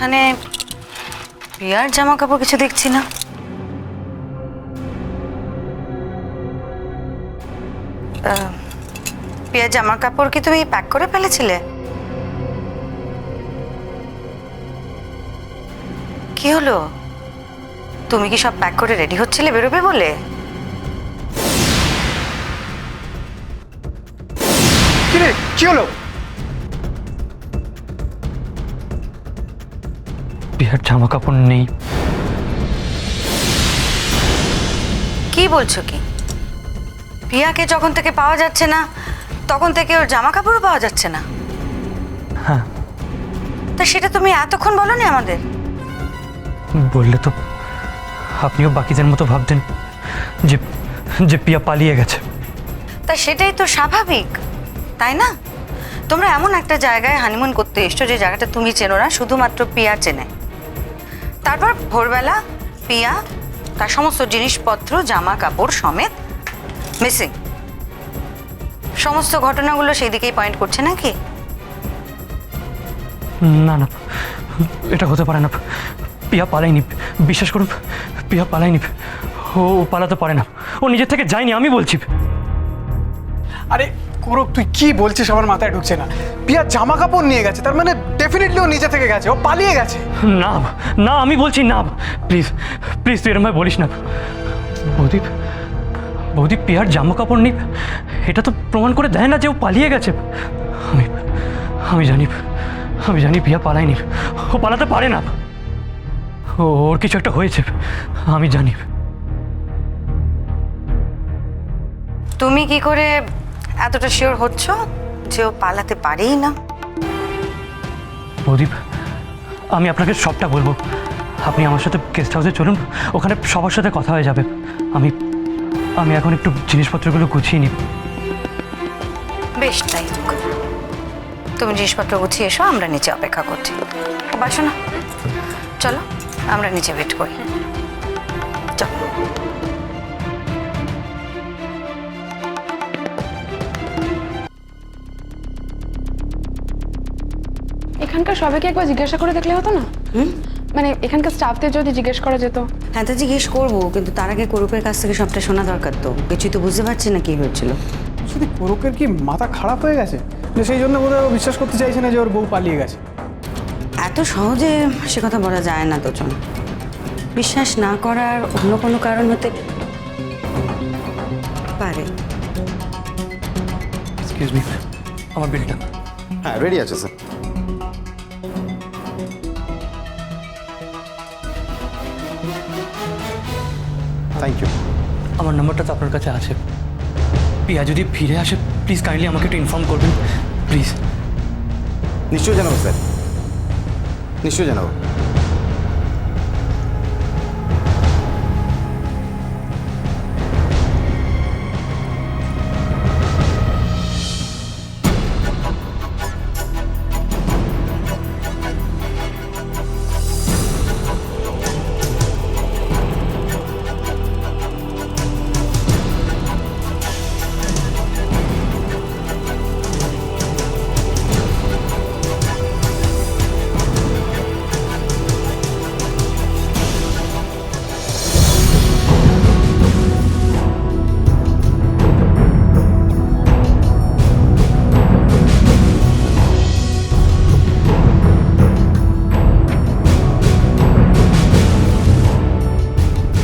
এখানে প্রিয়ার জামা কাপড় কিছু দেখছি না। প্রিয়ার জামা কাপড় কি তুমি প্যাক করে ফেলেছিলে? কি হলো, তুমি কি সব প্যাক করে রেডি হচ্ছিলে বেরোবে বলে? কি হলো? প্রিয়ার জামা কাপড় নেই। কি বলছো কি? প্রিয়াকে যখন থেকে পাওয়া যাচ্ছে না তখন থেকে ওর জামা কাপড়ও পাওয়া যাচ্ছে না? হ্যাঁ। তা সেটা তুমি এতক্ষণ বলনি আমাদের? বললে তো আপনিও বাকিদের মতো ভাবতেন যে যে প্রিয়া পালিয়ে গেছে। তা সেটাই তো স্বাভাবিক, তাই না? তোমরা এমন একটা জায়গায় হানিমুন করতে এসছো যে জায়গাটা তুমি চেনো না, শুধুমাত্র প্রিয়া চেনে। তারপর ভোরবেলা প্রিয়া তার সমস্ত জিনিসপত্র জামা কাপড় সমেত মিসিং। সমস্ত ঘটনাগুলো সেই দিকেই পয়েন্ট করছে নাকি? না না, এটা হতে পারে না। প্রিয়া পালায়নি, বিশ্বাস করুন, প্রিয়া পালায়নি। ও পালাতে পারে না, ও নিজের থেকে যায়নি, আমি বলছি। আরে কৌরব, তুই কি বলছিস আমার মাথায় ঢুকছে না। প্রিয়া জামা কাপড় নিয়ে গেছে, তার মানে ডেফিনেটলি ও নিজে থেকে গেছে, ও পালিয়ে গেছে। না না, আমি বলছি না। প্লিজ প্লিজ, তুই এরম ভাবে বলিস না। বৌদীপ, বৌদীপ প্রিয়ার জামা কাপড় নেই, এটা তো প্রমাণ করে দেয় না যে ও পালিয়ে গেছে। আমি আমি জানি, আমি জানি প্রিয়া পালায়নি, ও পালাতে পারে না। ওর কিছু একটা হয়েছে, আমি জানি। তুমি কি করে এতটা শিওর হচ্ছ যে ও পালাতে পারেই না? প্রদীপ, আমি আপনাকে সবটা বলবো। আপনি আমার সাথে গেস্ট হাউসে চলুন, ওখানে সবার সাথে কথা হয়ে যাবে। আমি আমি এখন একটু জিনিসপত্রগুলো গুছিয়ে নিই। বেশ, তাই হোক। তুমি জিনিসপত্র গুছিয়ে এসো, আমরা নিচে অপেক্ষা করছি। বাসো না, চলো আমরা নিচে ওয়েট করি। চলো। এখানকার সবাইকে একবার জিজ্ঞাসা করে দেখলে হতো না? মানে এখানকার স্টাফদের যদি জিজ্ঞেস করা যেত। হ্যাঁ, তো জিজ্ঞেস করবো, কিন্তু তার আগে করুপের কাছ থেকে সবটা শোনা দরকার। তো কিছুই তো বুঝতে পারছি না কি হয়েছিল। শুধু কৌরবের কি মাথা খারাপ হয়ে গেছে, যে সেই জন্য বোধহয় ও বিশ্বাস করতে চাইছে না যে ওর বউ পালিয়ে গেছে। এত সহজে সে কথা বলা যায় না তো চল। বিশ্বাস না করার অন্য কোনো কারণ হতে পারে। এক্সকিউজ মি, আমার বিলটা। হ্যাঁ, রেডি আছে স্যার। Thank you. আমার নম্বরটা তো আপনার কাছে আছে। প্রিয়া যদি ফিরে আসে প্লিজ কাইন্ডলি আমাকে একটু ইনফর্ম করবেন, প্লিজ। নিশ্চয়ই জানাবো স্যার, নিশ্চয়ই জানাবো।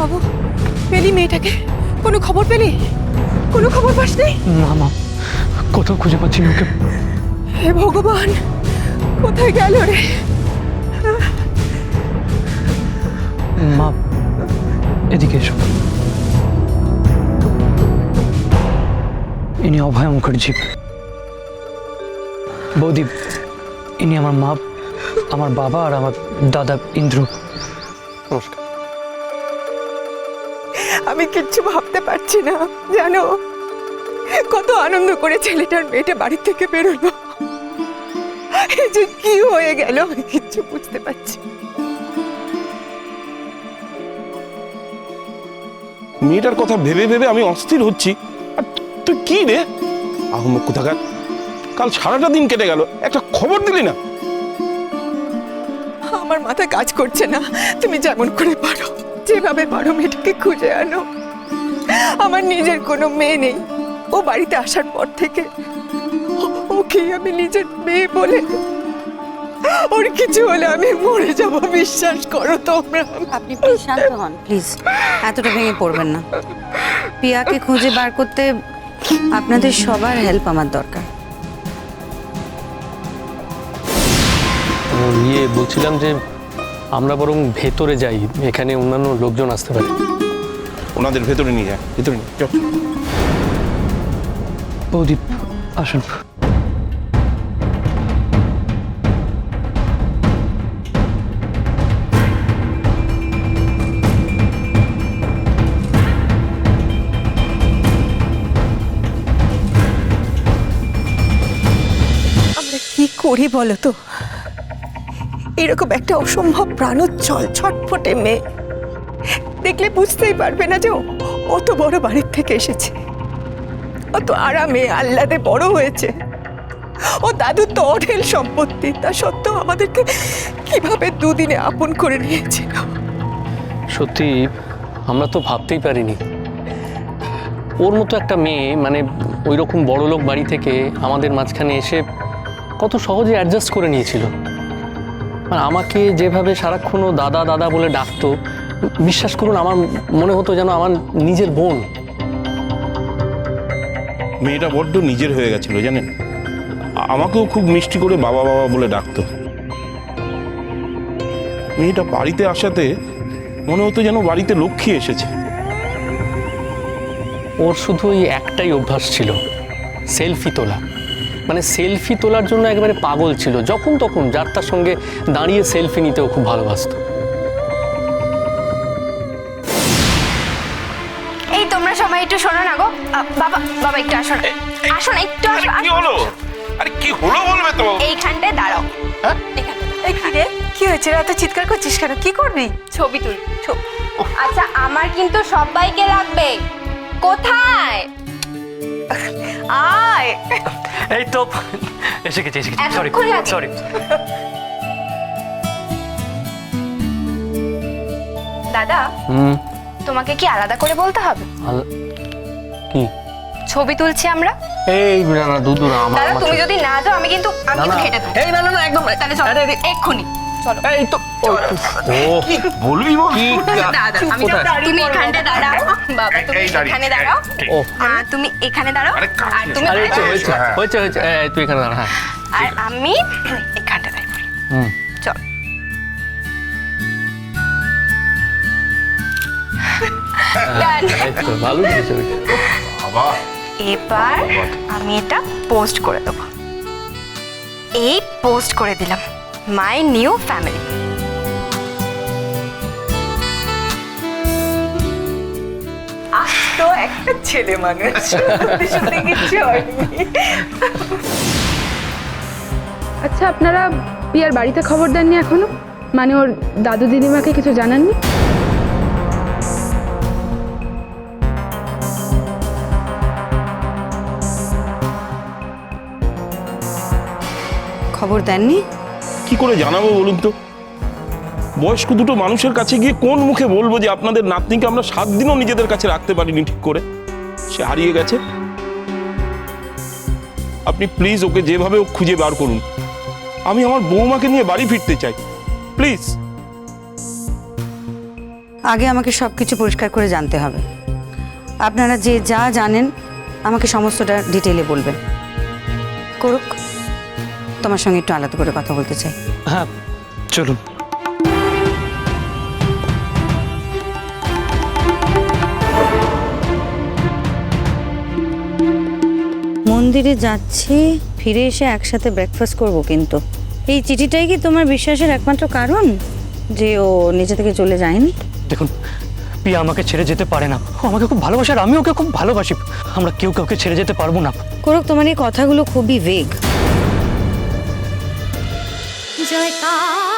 বাবু, পেলি মেয়েটাকে? কোনো খবর পেলি? কোনো খবর পাসনি? না মা, কোথাও খুঁজে পাচ্ছি না ওকে। হে ভগবান, কোথায় গেল রে? মা এদিকে এসো। ইনি অভয় মুখার্জি। বৌদি, ইনি আমার মা, আমার বাবা আর আমার দাদা ইন্দ্র। নমস্কার। আমি কিচ্ছু ভাবতে পারছি না, জানো কত আনন্দ করে ছেলেটার মেয়েটা বাড়ি থেকে বেরোলো, এই যে কি হয়ে গেল আমি কিচ্ছু বুঝতে পারছি। মেয়েটার কথা ভেবে ভেবে আমি অস্থির হচ্ছি। আর তুই কি রে আহম্মক কোথাকার, কাল সারাটা দিন কেটে গেল, একটা খবর দিলি না। আমার মাথায় কাজ করছে না। তুমি যেমন করে পারো, যেভাবে পারো মেয়েটাকে খুঁজে আনো। আমার নিজের কোনো মেয়ে নেই। ও বাড়িতে আসার পর থেকে ওকে আমি নিজের মেয়ে বলে, ওর কিছু হলে আমি মরে যাব, বিশ্বাস করো তোমরা। আপনি প্লিজ শান্ত হন, প্লিজ এতটা ভেঙে পড়বেন না। পিয়াকে খুঁজে বার করতে আপনাদের সবার হেল্প আমার দরকার। বলছিলাম যে আমরা বরং ভেতরে যাই, এখানে অন্যান্য লোকজন আসতে পারে। ওনাদের ভেতরে নিয়ে যায়, ভেতরে নিয়ে চল। প্রদীপ আসুন। আমরা কি করি বলো তো? এরকম একটা অসম্ভব প্রাণোচ্ছল ছটফটে মেয়ে দেখলে বুঝতেই পারবে না যে অত বড় বাড়ির থেকে এসেছে, অত আরামে আহ্লাদে বড় হয়েছে। ও দাদুর তো অঢেল সম্পত্তি, তা সত্ত্বেও আমাদেরকে কিভাবে দুদিনে আপন করে নিয়েছিল। সত্যি আমরা তো ভাবতেই পারিনি ওর মতো একটা মেয়ে, মানে ওই রকম বড় লোক বাড়ি থেকে আমাদের মাঝখানে এসে কত সহজে অ্যাডজাস্ট করে নিয়েছিল। মানে আমাকে যেভাবে সারাক্ষণ ও দাদা দাদা বলে ডাকতো, বিশ্বাস করুন আমার মনে হতো যেন আমার নিজের বোন। মেয়েটা বড্ড নিজের হয়ে গেছিল জানেন, আমাকেও খুব মিষ্টি করে বাবা বাবা বলে ডাকতো। মেয়েটা বাড়িতে আসাতে মনে হতো যেন বাড়িতে লক্ষ্মী এসেছে। ওর শুধু ওই একটাই অভ্যাস ছিল, সেলফি তোলা। মানে সেলফি তোলার জন্য একেবারে পাগল ছিল, যখন তখন যার তার সঙ্গে দাঁড়িয়ে সেলফি নিতেও খুব ভালোবাসতো। এই তোমরা সবাই একটু শোনো না গো। বাবা বাবা একটু আসো না, আসো না একটু আসো। কি হলো? আরে কি হলো বলবে তো? এইখানটায় দাঁড়াও। কি হয়েছে? এত চিৎকার করছিস কেন? কি করবি? ছবি তুল। আচ্ছা আমার কিন্তু সবাইকে লাগবে। কোথায়? আয় এই তো এসে গেছে, সরি এতক্ষণ লাগে? সরি। দাদা তোমাকে কি আলাদা করে বলতে হবে? কি ছবি তুলছি আমরা। এই না না দুদু না, আমার দাদা তুমি যদি না যাও আমি কিন্তু খেটে দেবো। এই না না না একদম তাহলে চলো এক্ষুনি চলো। এই তো ও কি বলবি বল? কি দাদা আমি তুমি এখানটায় দাঁড়াও। বাবা তুমি এখানে দাঁড়াও। ও তুমি এখানে দাঁড়াও। আর তুমি আরে হয়েছে হয়েছে হয়েছে, এই তুই এখানে দাঁড়া। হ্যাঁ আর আমি এখানটায় দাঁড়াই। হুম চল। এই তো ভালো হয়েছে। এবার আমি এটা পোস্ট করে দেবো। এই পোস্ট করে দিলাম, মাই নিউ ফ্যামিলি। তো একটা ছেলে মানুষ, শুনতে কিচ্ছু হয়নি। আচ্ছা আপনারা পিয়ার বাড়িতে খবর দেননি এখনো? মানে ওর দাদু দিদিমাকে কিছু জানাননি? খবর দেননি? কি করে জানাবো বলুন তো? বয়স্ক দুটো মানুষের কাছে গিয়ে কোন মুখে বলবো যে আপনাদের নাতনিকে আমরা 7 দিনও নিজেদের কাছে রাখতে পারিনি ঠিক করে, সে হারিয়ে গেছে। আপনি প্লিজ ওকে যেভাবে ও খুঁজে বার করুন। আমি আমার বৌমাকে নিয়ে বাড়ি ফিরতে চাই, প্লিজ। আগে আমাকে সব কিছু পরিষ্কার করে জানতে হবে। আপনারা যে যা জানেন আমাকে সমস্তটা ডিটেইলে বলবেন। করুক, তোমার সঙ্গে একটু আলাদা করে কথা বলতে চাই। হ্যাঁ চলুন। মন্দিরে যাচ্ছি, ফিরে এসে একসাথে ব্রেকফাস্ট করব। কিন্তু এই চিঠিটাই কি তোমার বিশ্বাসের একমাত্র কারণ যে ও নিজে থেকে চলে যায়নি? দেখুন পিয়া আমাকে ছেড়ে যেতে পারে না, ও আমাকে খুব ভালোবাসে আর আমি ওকে খুব ভালোবাসি। আমরা কেউ কাউকে ছেড়ে যেতে পারবো না। করুক, তোমার এই কথাগুলো খুবই ভেগ। জয়কার